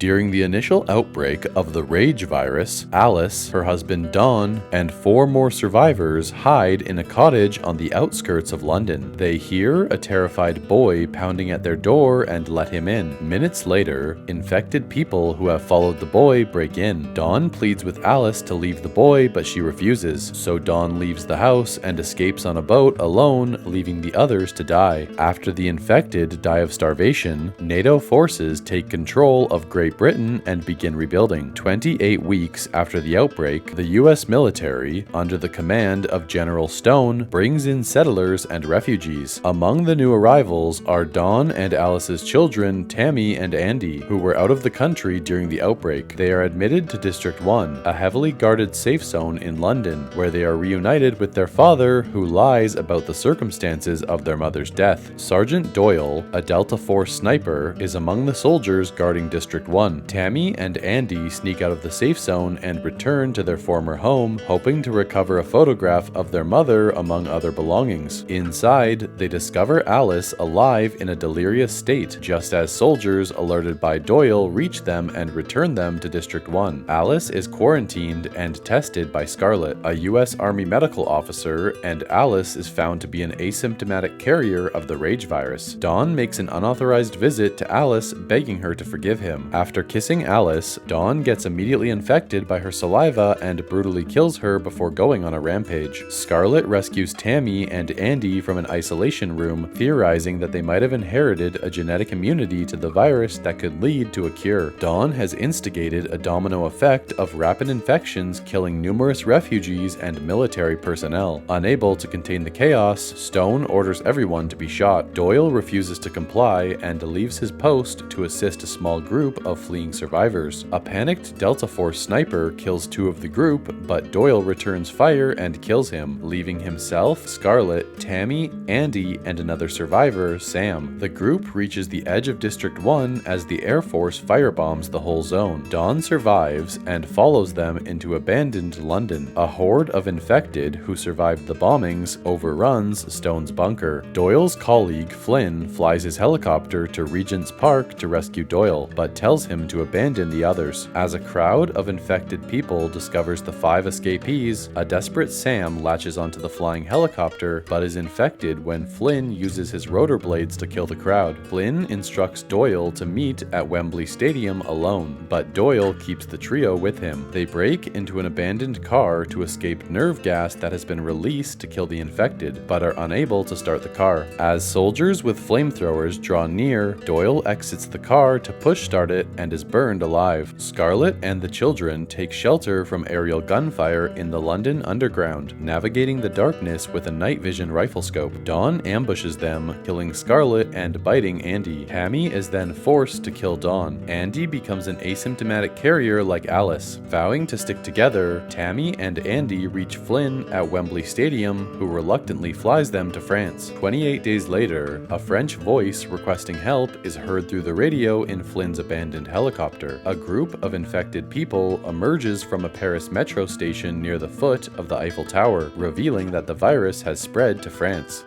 During the initial outbreak of the rage virus, Alice, her husband Don, and 4 more survivors hide in a cottage on the outskirts of London. They hear a terrified boy pounding at their door and let him in. Minutes later, infected people who have followed the boy break in. Don pleads with Alice to leave the boy, but she refuses, so Don leaves the house and escapes on a boat alone, leaving the others to die. After the infected die of starvation, NATO forces take control of Great Britain and begin rebuilding. 28 weeks after the outbreak, the US military, under the command of General Stone, brings in settlers and refugees. Among the new arrivals are Dawn and Alice's children, Tammy and Andy, who were out of the country during the outbreak. They are admitted to District 1, a heavily guarded safe zone in London, where they are reunited with their father, who lies about the circumstances of their mother's death. Sergeant Doyle, a Delta Force sniper, is among the soldiers guarding District 1. Tammy and Andy sneak out of the safe zone and return to their former home, hoping to recover a photograph of their mother among other belongings. Inside, they discover Alice alive in a delirious state, just as soldiers alerted by Doyle reach them and return them to District 1. Alice is quarantined and tested by Scarlett, a US Army medical officer, and Alice is found to be an asymptomatic carrier of the rage virus. Dawn makes an unauthorized visit to Alice, begging her to forgive him. After kissing Alice, Dawn gets immediately infected by her saliva and brutally kills her before going on a rampage. Scarlett rescues Tammy and Andy from an isolation room, theorizing that they might have inherited a genetic immunity to the virus that could lead to a cure. Dawn has instigated a domino effect of rapid infections, killing numerous refugees and military personnel. Unable to contain the chaos, Stone orders everyone to be shot. Doyle refuses to comply and leaves his post to assist a small group of fleeing survivors. A panicked Delta Force sniper kills 2 of the group, but Doyle returns fire and kills him, leaving himself, Scarlett, Tammy, Andy, and another survivor, Sam. The group reaches the edge of District 1 as the Air Force firebombs the whole zone. Dawn survives and follows them into abandoned London. A horde of infected who survived the bombings overruns Stone's bunker. Doyle's colleague, Flynn, flies his helicopter to Regent's Park to rescue Doyle, but tells him to abandon the others. As a crowd of infected people discovers the 5 escapees, a desperate Sam latches onto the flying helicopter, but is infected when Flynn uses his rotor blades to kill the crowd. Flynn instructs Doyle to meet at Wembley Stadium alone, but Doyle keeps the trio with him. They break into an abandoned car to escape nerve gas that has been released to kill the infected, but are unable to start the car. As soldiers with flamethrowers draw near, Doyle exits the car to push start it and is burned alive. Scarlett and the children take shelter from aerial gunfire in the London Underground, navigating the darkness with a night vision rifle scope. Dawn ambushes them, killing Scarlett and biting Andy. Tammy is then forced to kill Dawn. Andy becomes an asymptomatic carrier like Alice. Vowing to stick together, Tammy and Andy reach Flynn at Wembley Stadium, who reluctantly flies them to France. 28 days later, a French voice requesting help is heard through the radio in Flynn's abandoned helicopter. A group of infected people emerges from a Paris metro station near the foot of the Eiffel Tower, revealing that the virus has spread to France.